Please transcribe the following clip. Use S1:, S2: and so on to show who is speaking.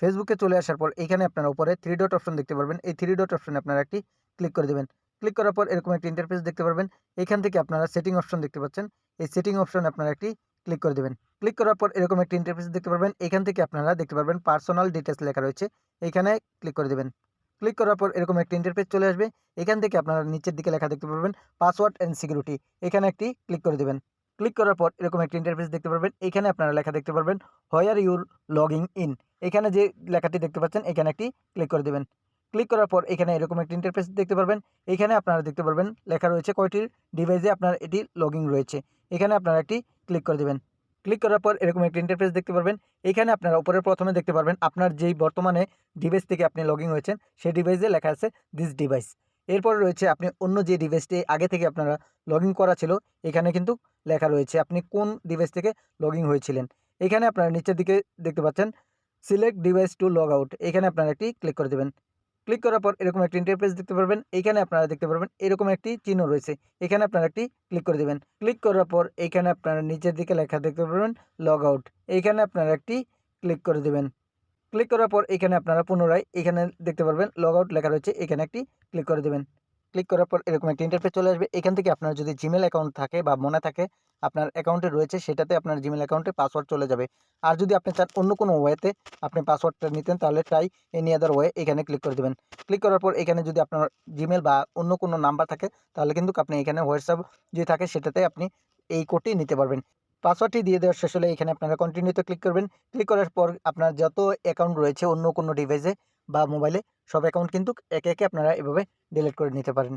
S1: ফেসবুকে চলে আসার পর এখানে আপনারা উপরে 3 ডট অপশন দেখতে পারবেন। এই 3 ডট অপশনে আপনারা একটি ক্লিক করে দিবেন। ক্লিক করার পর এরকম একটি ইন্টারফেস দেখতে পারবেন। এখান থেকে আপনারা সেটিং অপশন দেখতে পাচ্ছেন। এই সেটিং অপশনে আপনারা একটি ক্লিক করে দিবেন। ক্লিক করার পর এরকম একটি ইন্টারফেস দেখতে পারবেন। এখান থেকে আপনারা দেখতে পারবেন পার্সোনাল ডিটেইলস লেখা রয়েছে। এখানে ক্লিক করে দিবেন। ক্লিক করার পর এরকম একটি ইন্টারফেস চলে আসবে। এখান থেকে আপনারা নিচের দিকে লেখা দেখতে পারবেন পাসওয়ার্ড অ্যান্ড সিকিউরিটি। এখানে একটি ক্লিক করে দিবেন। ক্লিক করার পর এরকম একটি ইন্টারফেস দেখতে পারবেন। এখানে আপনারা লেখা দেখতে পারবেন হোয়ার ইউর লগিং ইন। এখানে যে লেখাটি দেখতে পাচ্ছেন এখানে একটি ক্লিক করে দিবেন। ক্লিক করার পর এখানে এরকম একটি ইন্টারফেস দেখতে পারবেন। এখানে আপনারা দেখতে পারবেন লেখা রয়েছে কয়টি ডিভাইসে আপনার এটি লগইন রয়েছে। এখানে আপনারা একটি ক্লিক করে দিবেন। ক্লিক করার পর এরকম একটি ইন্টারফেস দেখতে পারবেন। এখানে আপনারা উপরে প্রথমে দেখতে পারবেন আপনার যেই বর্তমানে ডিভাইস থেকে আপনি লগইন হয়েছেন সেই ডিভাইসে লেখা আছে দিস ডিভাইস। এরপরে রয়েছে আপনি অন্য যে ডিভাইসটি আগে থেকে আপনারা লগইন করা ছিল এখানে কিন্তু লেখা রয়েছে আপনি কোন ডিভাইস থেকে লগইন হয়েছিলেন। এখানে আপনারা নিচের দিকে দেখতে পাচ্ছেন select device to log out. এখানে আপনারা একটি ক্লিক করে দেবেন। ক্লিক করার পর এরকম একটি ইন্টারফেস দেখতে পারবেন। এখানে আপনারা দেখতে পারবেন এরকম একটি চিহ্ন রয়েছে। এখানে আপনারা একটি ক্লিক করে দিবেন। ক্লিক করার পর এখানে আপনারা নিচের দিকে লেখা দেখতে পারবেন লগ আউট। এইখানে আপনারা একটি ক্লিক করে দিবেন। ক্লিক করার পর এখানে আপনারা পুনরায় এখানে দেখতে পারবেন লগ আউট লেখা রয়েছে। এখানে একটি ক্লিক করে দিবেন। ক্লিক করার পর এরকম একটা ইন্টারফেস চলে আসবে। এখান থেকে আপনার যদি জিমেল অ্যাকাউন্ট থাকে বা মনে থাকে আপনার অ্যাকাউন্টে রয়েছে সেটাতে আপনার জিমেল অ্যাকাউন্টে পাসওয়ার্ড চলে যাবে। আর যদি আপনি চান অন্য কোনো ওয়েতে আপনি পাসওয়ার্ডটা নিতেন তাহলে ট্রাই এনি আদার ওয়ে এখানে ক্লিক করে দিবেন। ক্লিক করার পর এখানে যদি আপনার জিমেল বা অন্য কোনো নাম্বার থাকে তাহলে কিন্তু আপনি এখানে হোয়াটসঅ্যাপ যদি থাকে সেটাতে আপনি এই কোডটি নিতে পারবেন। পাসওয়ার্ডটি দিয়ে দেওয়ার শেষ হলে এখানে আপনারা কন্টিনিউতে ক্লিক করবেন। ক্লিক করার পর আপনার যত অ্যাকাউন্ট রয়েছে অন্য কোনো ডিভাইসে বা মোবাইলে সব অ্যাকাউন্ট কিন্তু একে, একে আপনারা এভাবে ডিলিট করে নিতে পারেন।